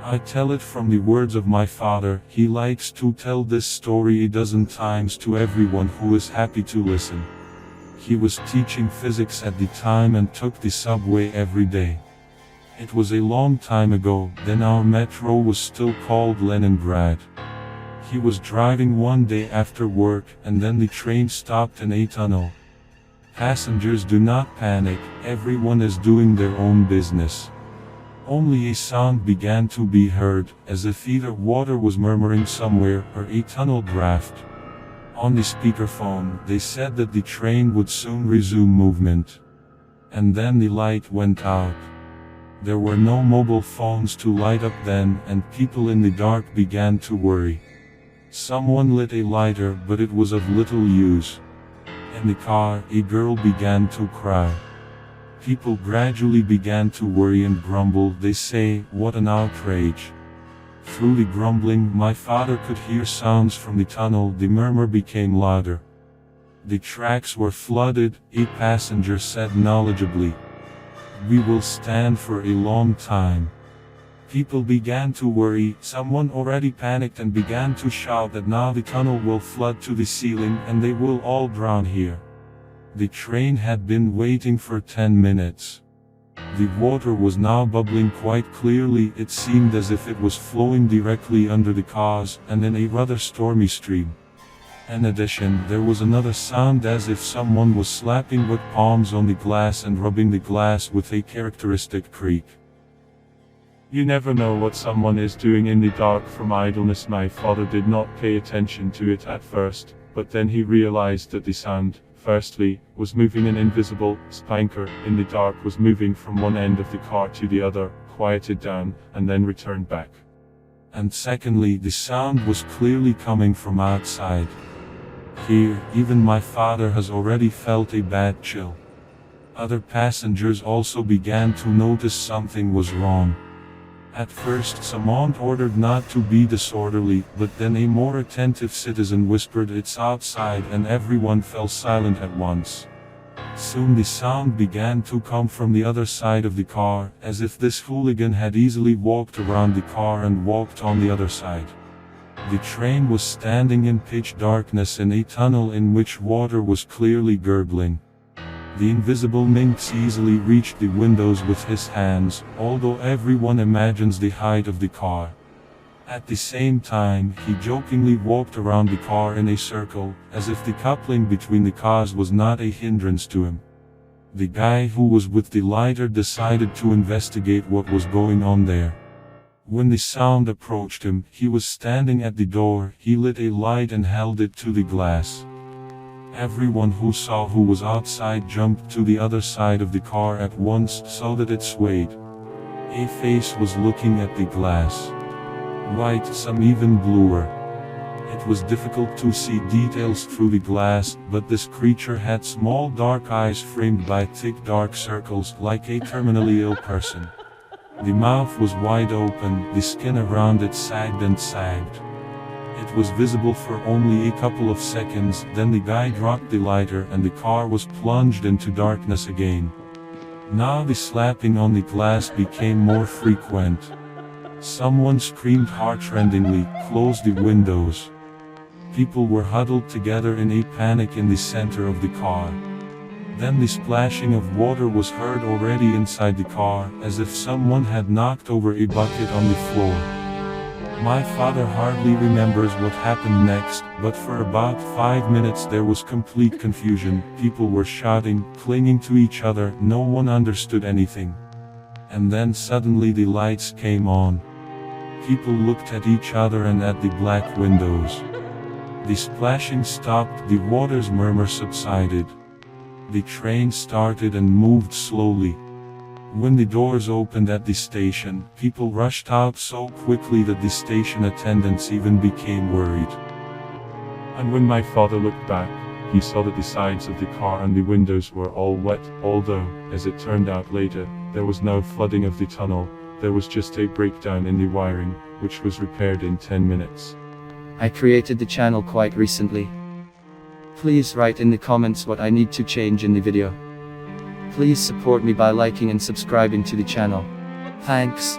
I tell it from the words of my father. He likes to tell this story a dozen times to everyone who is happy to listen. He was teaching physics at the time and took the subway every day. It was a long time ago, then our metro was still called Leningrad. He was driving one day after work, and then the train stopped in a tunnel. Passengers, do not panic, everyone is doing their own business. Only a sound began to be heard, as if either water was murmuring somewhere, or a tunnel draft. On the speakerphone, they said that the train would soon resume movement. And then the light went out. There were no mobile phones to light up then, and people in the dark began to worry. Someone lit a lighter, but it was of little use. In the car, a girl began to cry. People gradually began to worry and grumble. They say, "What an outrage." Through the grumbling, my father could hear sounds from the tunnel. The murmur became louder. The tracks were flooded, a passenger said knowledgeably. "We will stand for a long time." People began to worry. Someone already panicked and began to shout that now the tunnel will flood to the ceiling and they will all drown here. The train had been waiting for 10 minutes. The water was now bubbling quite clearly. It seemed as if it was flowing directly under the cars, and in a rather stormy stream. In addition, there was another sound, as if someone was slapping wet palms on the glass and rubbing the glass with a characteristic creak. You never know what someone is doing in the dark from idleness. My father did not pay attention to it at first, but then he realized that the sound, firstly, was moving. An invisible spanker in the dark was moving from one end of the car to the other, quieted down, and then returned back. And secondly, the sound was clearly coming from outside. Here, even my father has already felt a bad chill. Other passengers also began to notice something was wrong. At first, someone ordered not to be disorderly, but then a more attentive citizen whispered, "It's outside," and everyone fell silent at once. Soon the sound began to come from the other side of the car, as if this hooligan had easily walked around the car and walked on the other side. The train was standing in pitch darkness in a tunnel in which water was clearly gurgling. The invisible minx easily reached the windows with his hands, although everyone imagines the height of the car. At the same time, he jokingly walked around the car in a circle, as if the coupling between the cars was not a hindrance to him. The guy who was with the lighter decided to investigate what was going on there. When the sound approached him, he was standing at the door. He lit a light and held it to the glass. Everyone who saw who was outside jumped to the other side of the car at once, so that it swayed. A face was looking at the glass. White, some even bluer. It was difficult to see details through the glass, but this creature had small dark eyes framed by thick dark circles, like a terminally ill person. The mouth was wide open, the skin around it sagged and sagged. It was visible for only a couple of seconds, then the guy dropped the lighter and the car was plunged into darkness again. Now the slapping on the glass became more frequent. Someone screamed heartrendingly, "Close the windows." People were huddled together in a panic in the center of the car. Then the splashing of water was heard already inside the car, as if someone had knocked over a bucket on the floor. My father hardly remembers what happened next, but for about 5 minutes there was complete confusion. People were shouting, clinging to each other, no one understood anything. And then suddenly the lights came on. People looked at each other and at the black windows. The splashing stopped, the water's murmur subsided. The train started and moved slowly. When the doors opened at the station, people rushed out so quickly that the station attendants even became worried. And when my father looked back, he saw that the sides of the car and the windows were all wet, although, as it turned out later, there was no flooding of the tunnel, there was just a breakdown in the wiring, which was repaired in 10 minutes. I created the channel quite recently. Please write in the comments what I need to change in the video. Please support me by liking and subscribing to the channel. Thanks.